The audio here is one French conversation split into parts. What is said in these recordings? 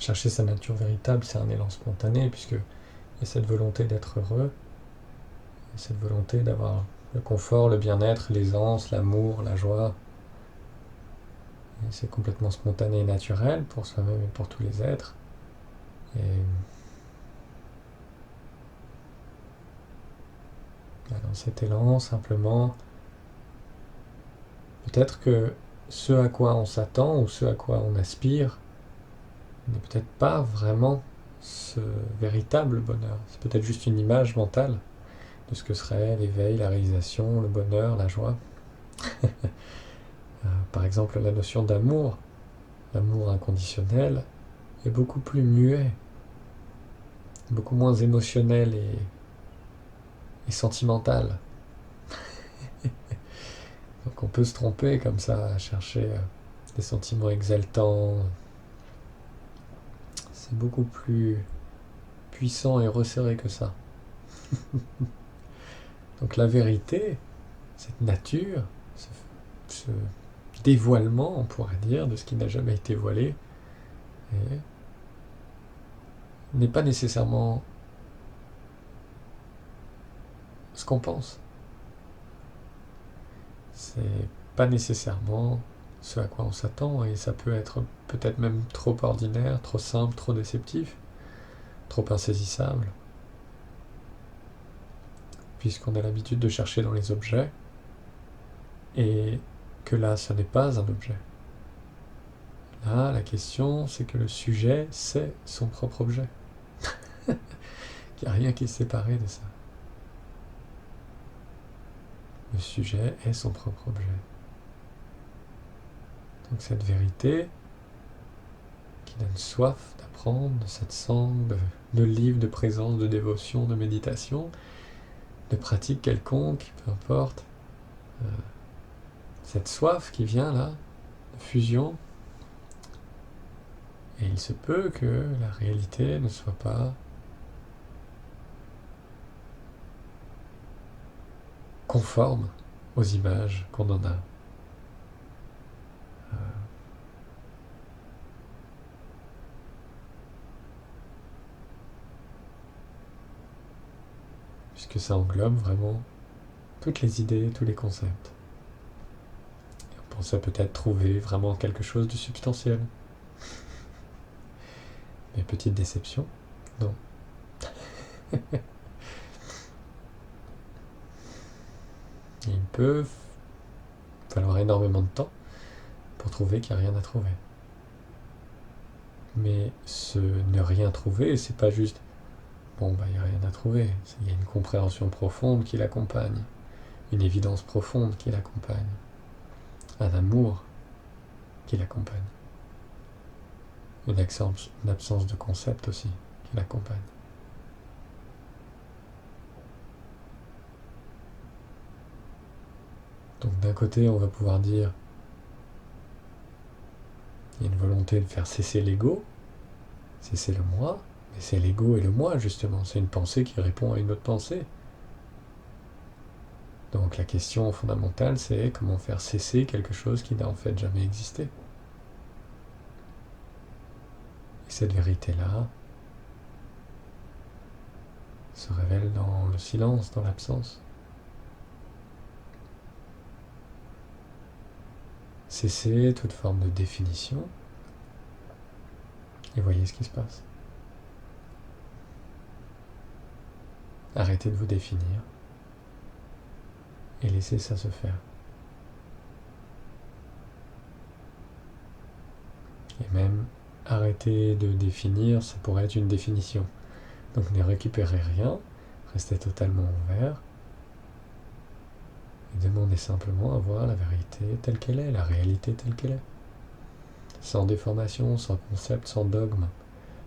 chercher sa nature véritable, c'est un élan spontané, puisque il y a cette volonté d'être heureux, cette volonté d'avoir le confort, le bien-être, l'aisance, l'amour, la joie. Et c'est complètement spontané et naturel pour soi-même et pour tous les êtres. Et dans cet élan, simplement, peut-être que ce à quoi on s'attend ou ce à quoi on aspire n'est peut-être pas vraiment ce véritable bonheur. C'est peut-être juste une image mentale de ce que serait l'éveil, la réalisation, le bonheur, la joie. Par exemple, la notion d'amour, l'amour inconditionnel, est beaucoup plus muet, beaucoup moins émotionnel et sentimental. Donc on peut se tromper comme ça, à chercher des sentiments exaltants. C'est beaucoup plus puissant et resserré que ça. Donc la vérité, cette nature, ce dévoilement, on pourrait dire, de ce qui n'a jamais été voilé, n'est pas nécessairement ce qu'on pense. C'est pas nécessairement ce à quoi on s'attend, et ça peut être peut-être même trop ordinaire, trop simple, trop déceptif, trop insaisissable, puisqu'on a l'habitude de chercher dans les objets, et que là, ce n'est pas un objet. Là, la question, c'est que le sujet, c'est son propre objet. Il n'y a rien qui est séparé de ça. Le sujet est son propre objet. Donc cette vérité qui donne soif d'apprendre, de satsang, de livres, de présence, de dévotion, de méditation, de pratique quelconque, peu importe, cette soif qui vient là, de fusion, et il se peut que la réalité ne soit pas conforme aux images qu'on en a. Puisque ça englobe vraiment toutes les idées, tous les concepts. Et on pensait peut-être trouver vraiment quelque chose de substantiel. Mais petite déception, non. Il peut falloir énormément de temps pour trouver qu'il n'y a rien à trouver. Mais ce ne rien trouver, c'est pas juste bon, il n'y a rien à trouver. Il y a une compréhension profonde qui l'accompagne, une évidence profonde qui l'accompagne, un amour qui l'accompagne, une absence de concept aussi qui l'accompagne. Donc d'un côté, on va pouvoir dire il y a une volonté de faire cesser l'ego, cesser le moi, mais c'est l'ego et le moi justement, c'est une pensée qui répond à une autre pensée. Donc la question fondamentale, c'est comment faire cesser quelque chose qui n'a en fait jamais existé. Et cette vérité-là se révèle dans le silence, dans l'absence. Cessez toute forme de définition et voyez ce qui se passe. Arrêtez de vous définir et laissez ça se faire. Et même arrêter de définir, ça pourrait être une définition. Donc ne récupérez rien, restez totalement ouvert et demandez simplement à voir la vérité telle qu'elle est, la réalité telle qu'elle est. Sans déformation, sans concept, sans dogme,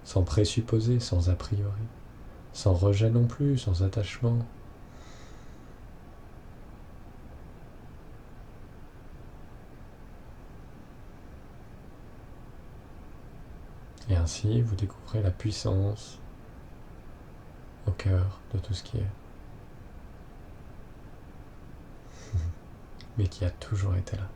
sans présupposé, sans a priori, sans rejet non plus, sans attachement. Et ainsi, vous découvrez la puissance au cœur de tout ce qui est, mais qui a toujours été là.